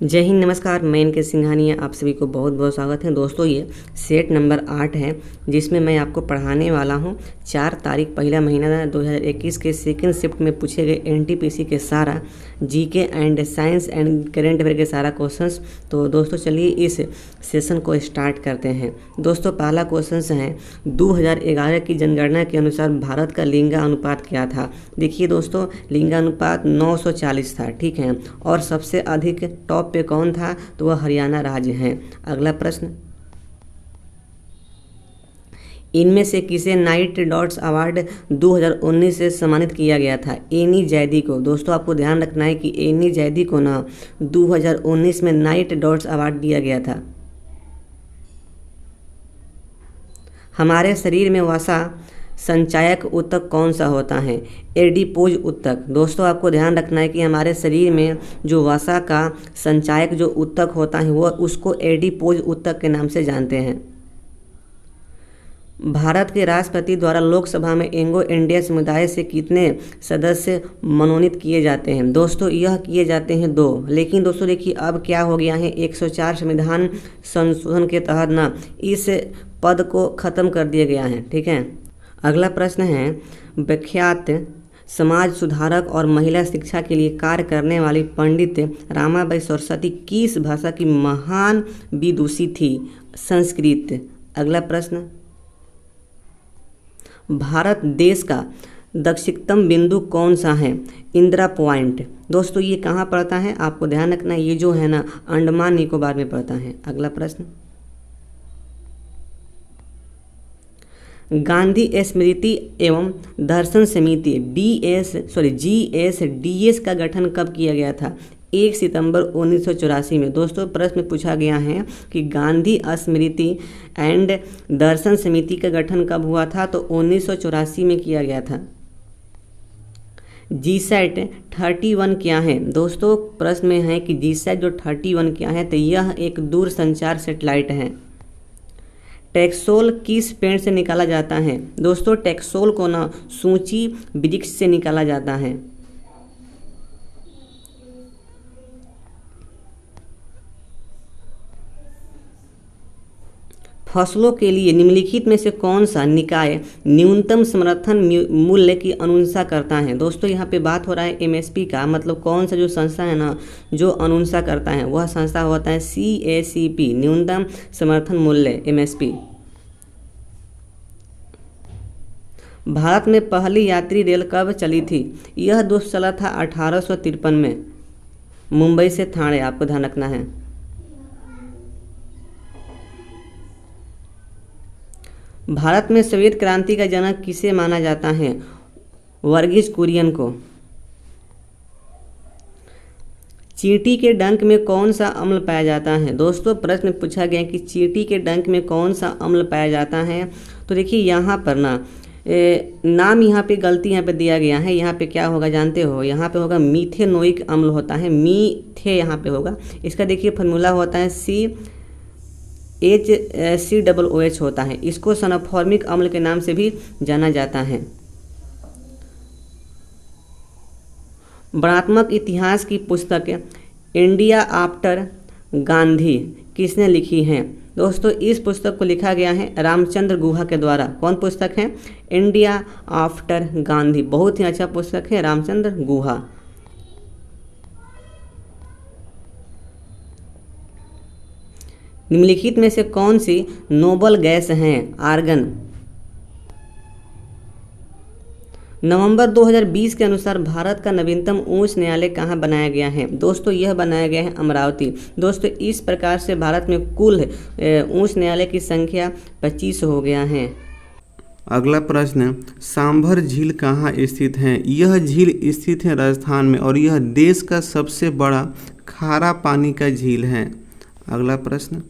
जय हिंद, नमस्कार। मैं इनके सिंघानिया आप सभी को बहुत बहुत स्वागत है। दोस्तों, ये सेट नंबर 8 है जिसमें मैं आपको पढ़ाने वाला हूँ 4 तारीख पहला महीना 2021 के सेकंड शिफ्ट में पूछे गए एनटीपीसी के सारा GK and science and current affair के सारा क्वेश्चंस। तो दोस्तों चलिए इस सेशन को स्टार्ट करते हैं। दोस्तों, पहला क्वेश्चन है 2011 की जनगणना के अनुसार भारत का लिंगानुपात क्या था। देखिए दोस्तों, लिंगानुपात 940 था, ठीक है। और सबसे अधिक टॉप पे कौन था, तो वह हरियाणा राज्य है। अगला प्रश्न, इनमें से किसे नाइट डॉट्स अवार्ड 2019 से सम्मानित किया गया था। एनी जैदी को। दोस्तों आपको ध्यान रखना है कि एनी जैदी को ना 2019 में नाइट डॉट्स अवार्ड दिया गया था। हमारे शरीर में वसा संचायक ऊतक कौन सा होता है। एडिपोज ऊतक। दोस्तों आपको ध्यान रखना है कि हमारे शरीर में जो वसा का संचायक जो ऊतक होता है वह उसको एडिपोज ऊतक के नाम से जानते हैं। भारत के राष्ट्रपति द्वारा लोकसभा में एंग्लो इंडियन समुदाय से कितने सदस्य मनोनीत किए जाते हैं। दोस्तों यह किए जाते हैं 2। लेकिन दोस्तों देखिए अब क्या हो गया है, 104 संविधान संशोधन के तहत ना इस पद को खत्म कर दिया गया है, ठीक है। अगला प्रश्न है, विख्यात समाज सुधारक और महिला शिक्षा के लिए कार्य करने वाली पंडित रामाबाई सरस्वती किस भाषा की महान विदुषी थी। संस्कृत। अगला प्रश्न, भारत देश का दक्षिणतम बिंदु कौन सा है। इंदिरा पॉइंट। दोस्तों ये कहाँ पड़ता है, आपको ध्यान रखना है, ये जो है ना अंडमान निकोबार में पड़ता है। अगला प्रश्न, गांधी स्मृति एवं दर्शन समिति GSDS का गठन कब किया गया था। 1 सितंबर 1984 में। दोस्तों प्रश्न पूछा गया है कि गांधी स्मृति एंड दर्शन समिति का गठन कब हुआ था, तो 1984 में किया गया था। GSAT 31 क्या है। दोस्तों प्रश्न में है कि GSAT जो 31 क्या है, तो यह एक दूरसंचार सैटेलाइट है। टैक्सोल किस पेड़ से निकाला जाता है। दोस्तों टैक्सोल को ना सूची वृक्ष से निकाला जाता है। फसलों के लिए निम्नलिखित में से कौन सा निकाय न्यूनतम समर्थन मूल्य की अनुशंसा करता है। दोस्तों यहाँ पे बात हो रहा है MSP का, मतलब कौन सा जो संस्था है ना जो अनुशंसा करता है वह संस्था होता है CACP, न्यूनतम समर्थन मूल्य MSP। भारत में पहली यात्री रेल कब चली थी। यह दोस्त चला था 1853 में, मुंबई से ठाणे। आपको ध्यान रखना है। भारत में श्वेत क्रांति का जनक किसे माना जाता है। वर्गीज कुरियन को। चींटी के डंक में कौन सा अम्ल पाया जाता है। दोस्तों प्रश्न पूछा गया कि चींटी के डंक में कौन सा अम्ल पाया जाता है। तो देखिए यहाँ पर ना नाम यहाँ पे गलती यहाँ पे दिया गया है। यहाँ पे क्या होगा जानते हो, यहाँ पे होगा मीथेनोइक अम्ल होता है, मीथे यहाँ पे होगा। इसका देखिए फार्मूला होता है CHCOOH होता है। इसको सल्फोनिक अम्ल के नाम से भी जाना जाता है। वर्णनात्मक इतिहास की पुस्तक इंडिया आफ्टर गांधी किसने लिखी है। दोस्तों इस पुस्तक को लिखा गया है रामचंद्र गुहा के द्वारा। कौन पुस्तक है, इंडिया आफ्टर गांधी। बहुत ही अच्छा पुस्तक है, रामचंद्र गुहा। निम्नलिखित में से कौन सी नोबल गैस है। आर्गन। नवंबर 2020 के अनुसार भारत का नवीनतम उच्च न्यायालय कहाँ बनाया गया है। दोस्तों यह बनाया गया है अमरावती। दोस्तों इस प्रकार से भारत में कुल उच्च न्यायालय की संख्या 25 हो गया है। अगला प्रश्न, सांभर झील कहाँ स्थित है। यह झील स्थित है राजस्थान में और यह देश का सबसे बड़ा खारा पानी का झील है। अगला प्रश्न,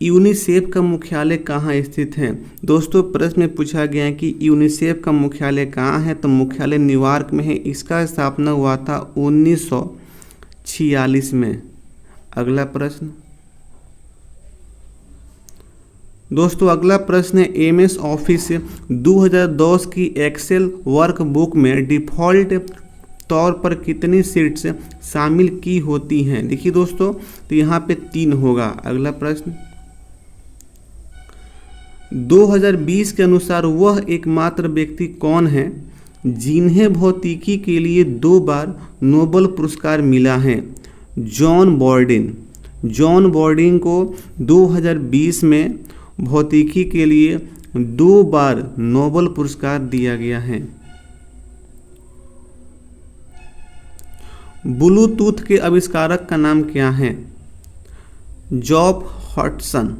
यूनिसेफ का मुख्यालय कहाँ स्थित है। दोस्तों प्रश्न में पूछा गया है कि यूनिसेफ का मुख्यालय कहाँ है, तो मुख्यालय न्यूयॉर्क में है। इसका स्थापना हुआ था 1946 में। अगला प्रश्न, दोस्तों अगला प्रश्न है MS ऑफिस 2010 की एक्सेल वर्कबुक में डिफ़ॉल्ट तौर पर कितनी सीट्स शामिल की होती हैं? देखिए दोस्तों, तो यहाँ पे 3 होगा। अगला प्रश्न, 2020 के अनुसार वह एकमात्र व्यक्ति कौन है जिन्हें भौतिकी के लिए 2 बार नोबेल पुरस्कार मिला है? जॉन बॉर्डिन। जॉन बॉर्डिन को 2020 में भौतिकी के लिए 2 बार नोबेल पुरस्कार दिया गया है। ब्लूटूथ के आविष्कारक का नाम क्या है? जॉब हॉटसन।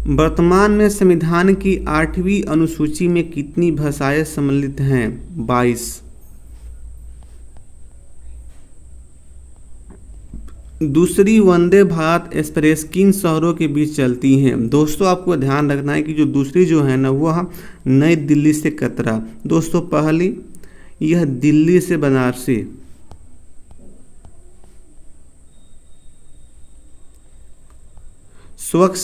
वर्तमान में संविधान की 8वीं अनुसूची में कितनी भाषाएं सम्मिलित हैं? 22। दूसरी वंदे भारत एक्सप्रेस किन शहरों के बीच चलती हैं? दोस्तों आपको ध्यान रखना है कि जो दूसरी जो है ना वह नई दिल्ली से कतरा। दोस्तों पहली यह दिल्ली से बनारसी। स्वच्छ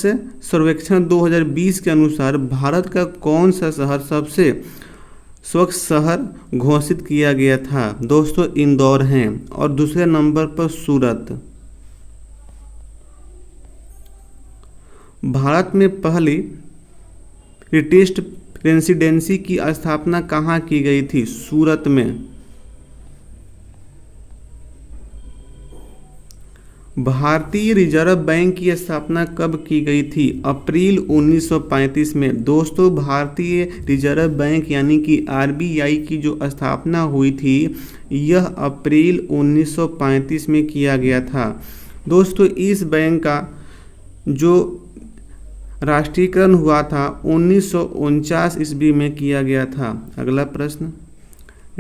सर्वेक्षण 2020 के अनुसार भारत का कौन सा शहर सबसे स्वच्छ शहर घोषित किया गया था? दोस्तों इंदौर हैं। और दूसरे नंबर पर सूरत। भारत में पहली ब्रिटिश प्रेसिडेंसी की स्थापना कहाँ की गई थी? सूरत में। भारतीय रिजर्व बैंक की स्थापना कब की गई थी? अप्रैल 1935 में। दोस्तों भारतीय रिजर्व बैंक यानी कि RBI की जो स्थापना हुई थी यह अप्रैल 1935 में किया गया था। दोस्तों इस बैंक का जो राष्ट्रीयकरण हुआ था 1949 ईस्वी में किया गया था। अगला प्रश्न,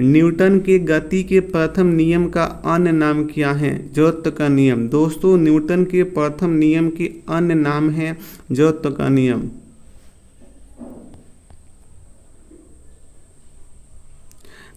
न्यूटन के गति के प्रथम नियम का अन्य नाम क्या है? जड़त्व का नियम। दोस्तों न्यूटन के प्रथम नियम के अन्य नाम है जड़त्व का नियम।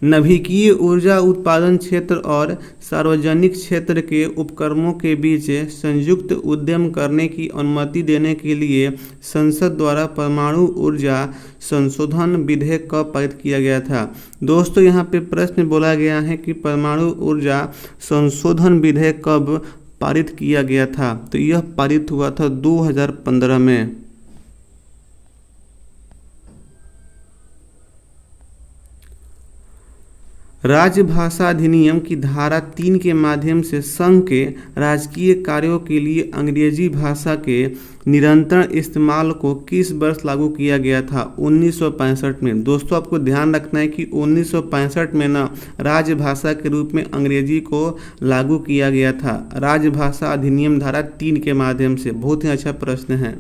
नवीकरणीय ऊर्जा उत्पादन क्षेत्र और सार्वजनिक क्षेत्र के उपक्रमों के बीच संयुक्त उद्यम करने की अनुमति देने के लिए संसद द्वारा परमाणु ऊर्जा संशोधन विधेयक कब पारित किया गया था? दोस्तों यहाँ पे प्रश्न बोला गया है कि परमाणु ऊर्जा संशोधन विधेयक कब पारित किया गया था? तो यह पारित हुआ था 2015 में। राजभाषा अधिनियम की धारा 3 के माध्यम से संघ के राजकीय कार्यों के लिए अंग्रेजी भाषा के निरंतर इस्तेमाल को किस वर्ष लागू किया गया था? 1965 में। दोस्तों आपको ध्यान रखना है कि 1965 में ना राजभाषा के रूप में अंग्रेजी को लागू किया गया था। राजभाषा अधिनियम धारा 3 के माध्यम से। बहुत ही अच्छा प्रश्न है।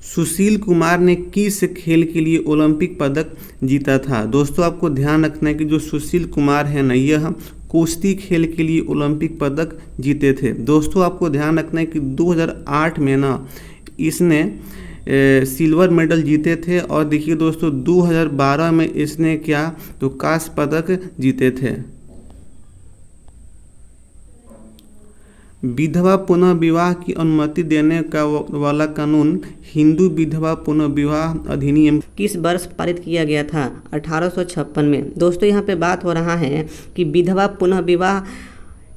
सुशील कुमार ने किस खेल के लिए ओलंपिक पदक जीता था? दोस्तों आपको ध्यान रखना है कि जो सुशील कुमार है ना यह कुश्ती खेल के लिए ओलंपिक पदक जीते थे। दोस्तों आपको ध्यान रखना है कि 2008 में ना इसने सिल्वर मेडल जीते थे। और देखिए दोस्तों 2012 में इसने क्या तो कांस्य पदक जीते थे। विधवा पुनः विवाह की अनुमति देने का वाला कानून हिंदू विधवा पुनः विवाह अधिनियम किस वर्ष पारित किया गया था? 1856 में। दोस्तों यहाँ पे बात हो रहा है कि विधवा पुनः विवाह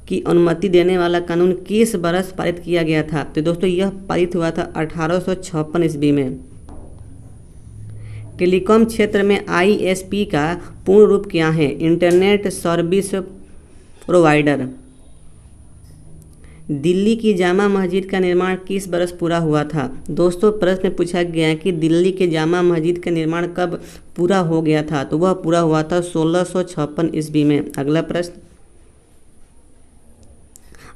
की अनुमति देने वाला कानून किस वर्ष पारित किया गया था? तो दोस्तों यह पारित हुआ था 1856 ईस्वी में। टेलीकॉम क्षेत्र में ISP का पूर्ण रूप क्या है? Internet service provider. दिल्ली की जामा मस्जिद का निर्माण किस वर्ष पूरा हुआ था? दोस्तों प्रश्न पूछा गया कि दिल्ली के जामा मस्जिद का निर्माण कब पूरा हो गया था? तो वह पूरा हुआ था 1656 ईस्वी में। अगला प्रश्न,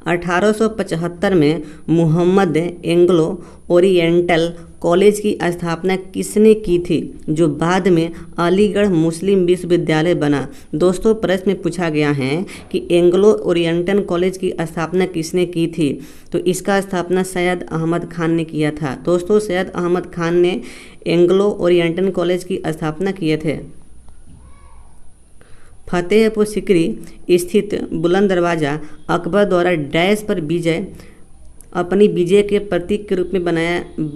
1875 में मोहम्मद एंग्लो ओरिएंटल कॉलेज की स्थापना किसने की थी जो बाद में अलीगढ़ मुस्लिम विश्वविद्यालय बना? दोस्तों प्रश्न में पूछा गया है कि एंग्लो ओरिएंटल कॉलेज की स्थापना किसने की थी? तो इसका स्थापना सैयद अहमद खान ने किया था। दोस्तों सैयद अहमद खान ने एंग्लो ओरिएंटल कॉलेज की स्थापना किए थे। फतेहपुर सीकरी स्थित बुलंद दरवाज़ा अकबर द्वारा डैश पर अपनी विजय के प्रतीक के रूप में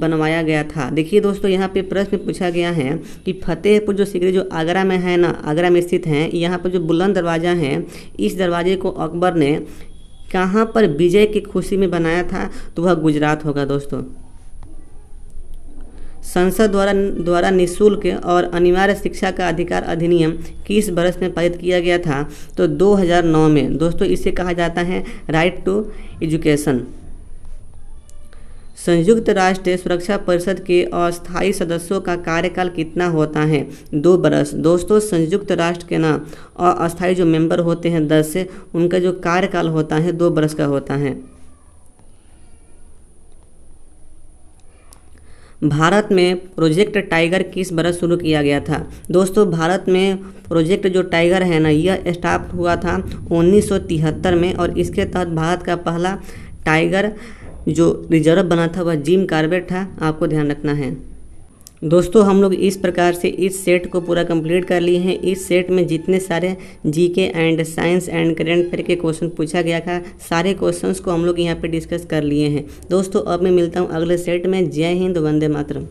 बनवाया गया था। देखिए दोस्तों, यहाँ पे प्रश्न पूछा गया है कि फतेहपुर जो सीकरी जो आगरा में है ना, आगरा में स्थित है, यहाँ पर जो बुलंद दरवाज़ा है, इस दरवाजे को अकबर ने कहाँ पर विजय की खुशी में बनाया था? तो वह गुजरात होगा दोस्तों। संसद द्वारा निःशुल्क और अनिवार्य शिक्षा का अधिकार अधिनियम किस वर्ष में पारित किया गया था? तो 2009 में। दोस्तों, इसे कहा जाता है राइट टू एजुकेशन। संयुक्त राष्ट्र सुरक्षा परिषद के अस्थायी सदस्यों का कार्यकाल कितना होता है? 2 वर्ष। दोस्तों, संयुक्त राष्ट्र के ना अस्थायी जो मेंबर होते हैं 10 से, उनका जो कार्यकाल होता है 2 वर्ष का होता है। भारत में प्रोजेक्ट टाइगर किस वर्ष शुरू किया गया था? दोस्तों, भारत में प्रोजेक्ट जो टाइगर है ना, यह स्टार्ट हुआ था 1973 में और इसके तहत भारत का पहला टाइगर जो रिजर्व बना था वह जिम कॉर्बेट था। आपको ध्यान रखना है। दोस्तों, हम लोग इस प्रकार से इस सेट को पूरा कंप्लीट कर लिए हैं। इस सेट में जितने सारे GK and science and current affair के क्वेश्चन पूछा गया था, सारे क्वेश्चंस को हम लोग यहाँ पे डिस्कस कर लिए हैं। दोस्तों, अब मैं मिलता हूँ अगले सेट में। जय हिंद, वंदे मातरम।